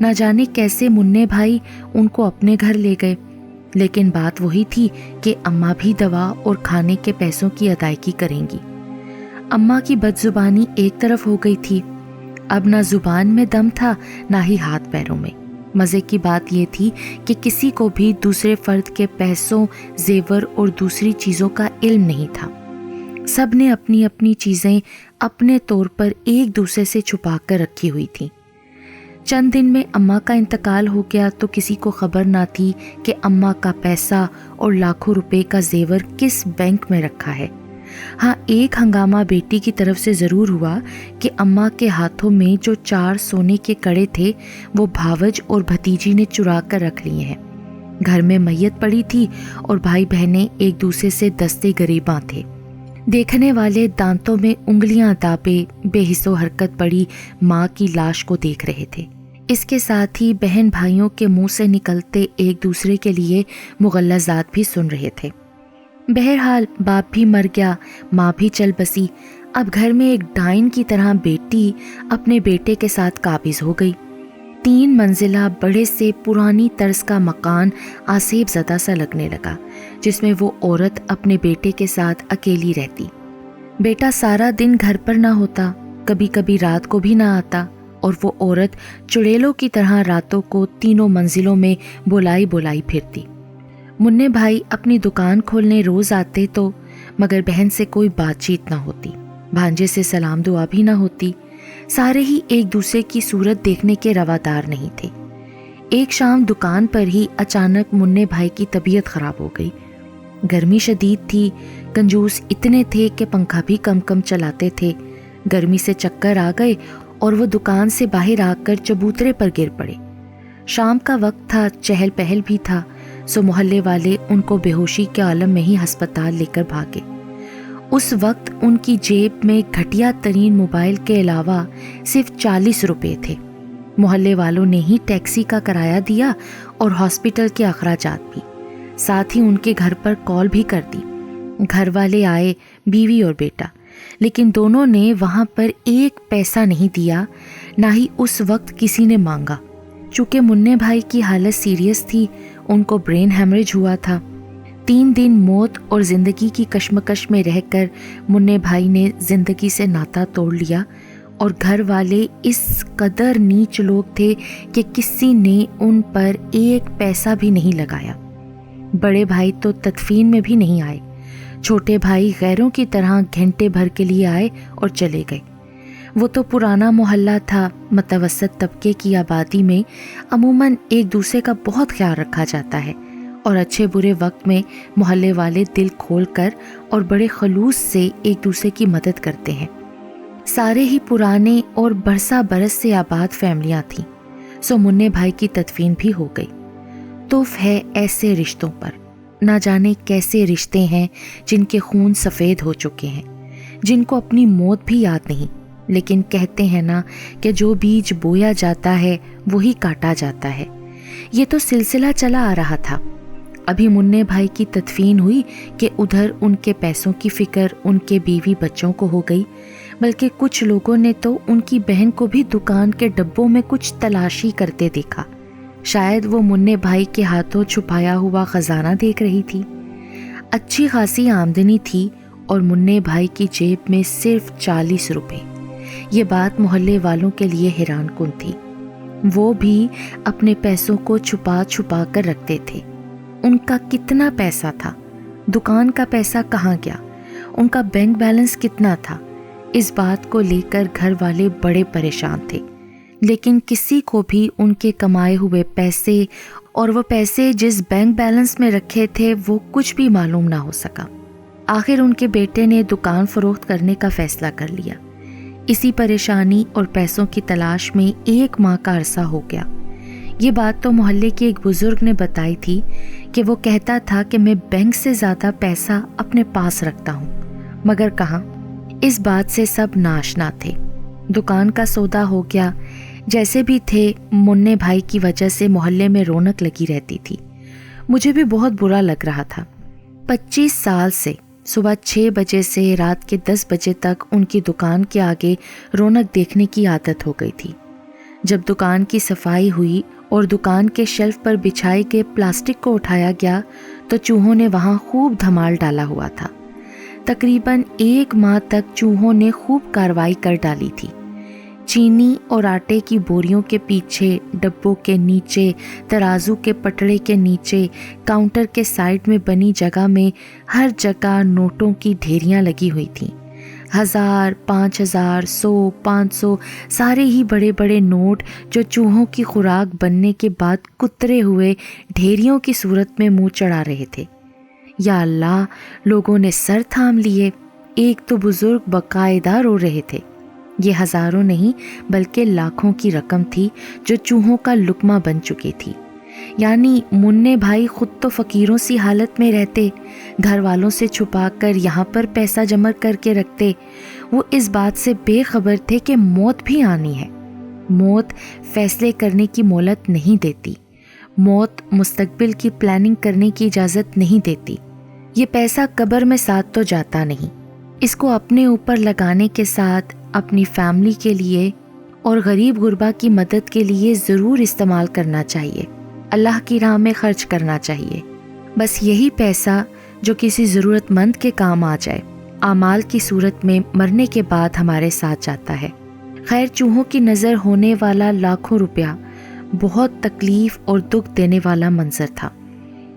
نہ جانے کیسے منع بھائی ان کو اپنے گھر لے گئے، لیکن بات وہی تھی کہ اماں بھی دوا اور کھانے کے پیسوں کی ادائیگی کریں گی۔ اماں کی بد زبانی ایک طرف ہو گئی تھی، اب نہ زبان میں دم تھا نہ ہی ہاتھ پیروں میں۔ مزے کی بات یہ تھی کہ کسی کو بھی دوسرے فرد کے پیسوں، زیور اور دوسری چیزوں کا علم نہیں تھا۔ سب نے اپنی اپنی چیزیں اپنے طور پر ایک دوسرے سے چھپا کر رکھی ہوئی تھیں۔ چند دن میں اماں کا انتقال ہو گیا تو کسی کو خبر نہ تھی کہ اماں کا پیسہ اور لاکھوں روپے کا زیور کس بینک میں رکھا ہے۔ ہاں، ایک ہنگامہ بیٹی کی طرف سے ضرور ہوا کہ اماں کے ہاتھوں میں جو 4 سونے کے کڑے تھے وہ بھاوج اور بھتیجی نے چرا کر رکھ لیے ہیں۔ گھر میں میت پڑی تھی اور بھائی بہنیں ایک دوسرے سے دستے گریباں تھے۔ دیکھنے والے دانتوں میں انگلیاں دابے بے حس و حرکت پڑی ماں کی لاش کو دیکھ رہے تھے۔ اس کے ساتھ ہی بہن بھائیوں کے منہ سے نکلتے ایک دوسرے کے لیے مغلظات بھی سن رہے تھے۔ بہرحال باپ بھی مر گیا، ماں بھی چل بسی، اب گھر میں ایک ڈائن کی طرح بیٹی اپنے بیٹے کے ساتھ قابض ہو گئی۔ 3 منزلہ بڑے سے پرانی طرز کا مکان آسیب زدہ سا لگنے لگا، جس میں وہ عورت اپنے بیٹے کے ساتھ اکیلی رہتی۔ بیٹا سارا دن گھر پر نہ ہوتا، کبھی کبھی رات کو بھی نہ آتا، اور وہ عورت چڑیلوں کی طرح راتوں کو 3 منزلوں میں بلائی بلائی پھرتی۔ منع بھائی اپنی دکان کھولنے روز آتے تو مگر بہن سے کوئی بات چیت نہ ہوتی، بھانجے سے سلام دعا بھی نہ ہوتی، سارے ہی ایک دوسرے کی صورت دیکھنے کے روادار نہیں تھے۔ ایک شام دکان پر ہی اچانک منع بھائی کی طبیعت خراب ہو گئی۔ گرمی شدید تھی، کنجوس اتنے تھے کہ پنکھا بھی کم کم چلاتے تھے۔ گرمی سے چکر آ گئے اور وہ دکان سے باہر آ کر چبوترے پر گر پڑے۔ شام کا وقت تھا، چہل پہل بھی تھا، سو محلے والے ان کو بے ہوشی کے عالم میں ہی ہسپتال لے کر بھاگے۔ اس وقت ان کی جیب میں گھٹیا ترین موبائل کے علاوہ صرف 40 روپے تھے۔ محلے والوں نے ہی ٹیکسی کا کرایہ دیا اور ہاسپٹل کے اخراجات بھی، ساتھ ہی ان کے گھر پر کال بھی کر دی۔ گھر والے آئے، بیوی اور بیٹا، لیکن دونوں نے وہاں پر ایک پیسہ نہیں دیا، نہ ہی اس وقت کسی نے مانگا۔ چونکہ منع بھائی کی حالت سیریس تھی، ان کو برین ہیمریج ہوا تھا۔ 3 دن موت اور زندگی کی کشمکش میں رہ کر منع بھائی نے زندگی سے ناتا توڑ لیا، اور گھر والے اس قدر نیچ لوگ تھے کہ کسی نے ان پر ایک پیسہ بھی نہیں لگایا۔ بڑے بھائی تو تدفین میں بھی نہیں آئے، چھوٹے بھائی غیروں کی طرح گھنٹے بھر کے لیے آئے اور چلے گئے۔ وہ تو پرانا محلہ تھا، متوسط طبقے کی آبادی میں عموماً ایک دوسرے کا بہت خیال رکھا جاتا ہے، اور اچھے برے وقت میں محلے والے دل کھول کر اور بڑے خلوص سے ایک دوسرے کی مدد کرتے ہیں۔ سارے ہی پرانے اور برسا برس سے آباد فیملیاں تھیں، سو منع بھائی کی تدفین بھی ہو گئی۔ توف ہے ایسے رشتوں پر، نہ جانے کیسے رشتے ہیں جن کے خون سفید ہو چکے ہیں، جن کو اپنی موت بھی یاد نہیں، لیکن کہتے ہیں نا کہ جو بیج بویا جاتا ہے وہی کاٹا جاتا ہے۔ یہ تو سلسلہ چلا آ رہا تھا۔ ابھی منع بھائی کی تدفین ہوئی کہ ادھر ان کے پیسوں کی فکر ان کے بیوی بچوں کو ہو گئی، بلکہ کچھ لوگوں نے تو ان کی بہن کو بھی دکان کے ڈبوں میں کچھ تلاشی کرتے دیکھا۔ شاید وہ منع بھائی کے ہاتھوں چھپایا ہوا خزانہ دیکھ رہی تھی۔ اچھی خاصی آمدنی تھی اور منع بھائی کی جیب میں صرف 40 روپے۔ یہ بات محلے والوں کے لیے حیران کن تھی۔ وہ بھی اپنے پیسوں کو چھپا چھپا کر رکھتے تھے۔ ان کا کتنا پیسہ تھا؟ دکان کا پیسہ کہاں گیا؟ ان کا بینک بیلنس کتنا تھا؟ اس بات کو لے کر گھر والے بڑے پریشان تھے، لیکن کسی کو بھی ان کے کمائے ہوئے پیسے اور وہ پیسے جس بینک بیلنس میں رکھے تھے وہ کچھ بھی معلوم نہ ہو سکا۔ آخر ان کے بیٹے نے دکان فروخت کرنے کا فیصلہ کر لیا۔ اسی پریشانی اور پیسوں کی تلاش میں 1 ماہ کا عرصہ ہو گیا۔ یہ بات تو محلے کے ایک بزرگ نے بتائی تھی کہ وہ کہتا تھا کہ میں بینک سے زیادہ پیسہ اپنے پاس رکھتا ہوں، مگر کہاں، اس بات سے سب ناشنا تھے۔ دکان کا سودا ہو گیا، جیسے بھی تھے منع بھائی کی وجہ سے محلے میں رونق لگی رہتی تھی۔ مجھے بھی بہت برا لگ رہا تھا۔ 25 سال سے صبح 6 بجے سے رات کے 10 بجے تک ان کی دکان کے آگے رونق دیکھنے کی عادت ہو گئی تھی۔ جب دکان کی صفائی ہوئی اور دکان کے شیلف پر بچھائی گئے پلاسٹک کو اٹھایا گیا تو چوہوں نے وہاں خوب دھمال ڈالا ہوا تھا۔ تقریباً 1 ماہ تک چوہوں نے خوب کارروائی کر ڈالی تھی۔ چینی اور آٹے کی بوریوں کے پیچھے، ڈبوں کے نیچے، ترازو کے پٹڑے کے نیچے، کاؤنٹر کے سائڈ میں بنی جگہ میں ہر جگہ نوٹوں کی ڈھیریاں لگی ہوئی تھیں۔ 1000، 5000، 100، 500 سارے ہی بڑے بڑے نوٹ جو چوہوں کی خوراک بننے کے بعد کترے ہوئے ڈھیریوں کی صورت میں منہ چڑھا رہے تھے۔ یا اللہ، لوگوں نے سر تھام لیے۔ ایک تو بزرگ باقاعدہ رو رہے تھے۔ یہ ہزاروں نہیں بلکہ لاکھوں کی رقم تھی جو چوہوں کا لقمہ بن چکی تھی۔ یعنی منّے بھائی خود تو فقیروں سی حالت میں رہتے، گھر والوں سے چھپا کر یہاں پر پیسہ جمع کر کے رکھتے۔ وہ اس بات سے بے خبر تھے کہ موت بھی آنی ہے۔ موت فیصلے کرنے کی مہلت نہیں دیتی، موت مستقبل کی پلاننگ کرنے کی اجازت نہیں دیتی۔ یہ پیسہ قبر میں ساتھ تو جاتا نہیں، اس کو اپنے اوپر لگانے کے ساتھ اپنی فیملی کے لیے اور غریب غربا کی مدد کے لیے ضرور استعمال کرنا چاہیے، اللہ کی راہ میں خرچ کرنا چاہیے۔ بس یہی پیسہ جو کسی ضرورت مند کے کام آ جائے، اعمال کی صورت میں مرنے کے بعد ہمارے ساتھ جاتا ہے۔ خیر، چوہوں کی نظر ہونے والا لاکھوں روپیہ بہت تکلیف اور دکھ دینے والا منظر تھا۔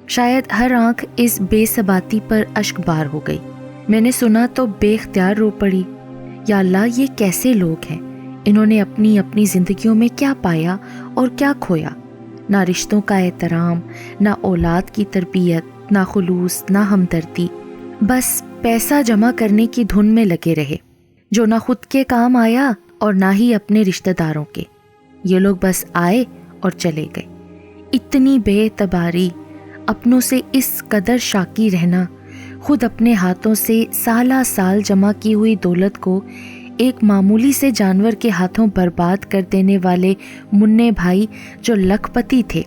شاید ہر آنکھ اس بے ثباتی پر اشک بار ہو گئی۔ میں نے سنا تو بے اختیار رو پڑی۔ یا اللہ، یہ کیسے لوگ ہیں؟ انہوں نے اپنی اپنی زندگیوں میں کیا پایا اور کیا کھویا؟ نہ رشتوں کا احترام، نہ اولاد کی تربیت، نہ خلوص، نہ ہمدردی، بس پیسہ جمع کرنے کی دھن میں لگے رہے، جو نہ خود کے کام آیا اور نہ ہی اپنے رشتہ داروں کے۔ یہ لوگ بس آئے اور چلے گئے۔ اتنی بے اعتباری، اپنوں سے اس قدر شاکی رہنا، خود اپنے ہاتھوں سے سالہ سال جمع کی ہوئی دولت کو ایک معمولی سے جانور کے ہاتھوں برباد کر دینے والے منّے بھائی جو لکھ پتی تھے،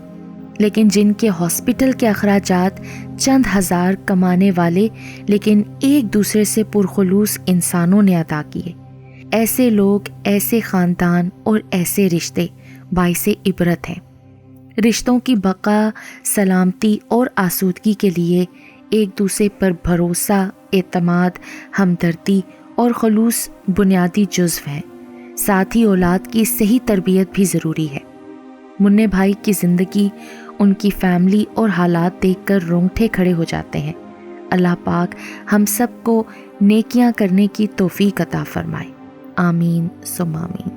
لیکن جن کے ہاسپٹل کے اخراجات چند ہزار کمانے والے لیکن ایک دوسرے سے پرخلوص انسانوں نے ادا کیے۔ ایسے لوگ، ایسے خاندان اور ایسے رشتے باعث عبرت ہیں۔ رشتوں کی بقا، سلامتی اور آسودگی کے لیے ایک دوسرے پر بھروسہ، اعتماد، ہمدردی اور خلوص بنیادی جزو ہیں۔ ساتھ ہی اولاد کی صحیح تربیت بھی ضروری ہے۔ منّے بھائی کی زندگی، ان کی فیملی اور حالات دیکھ کر رونگٹے کھڑے ہو جاتے ہیں۔ اللہ پاک ہم سب کو نیکیاں کرنے کی توفیق عطا فرمائے، آمین ثم آمین۔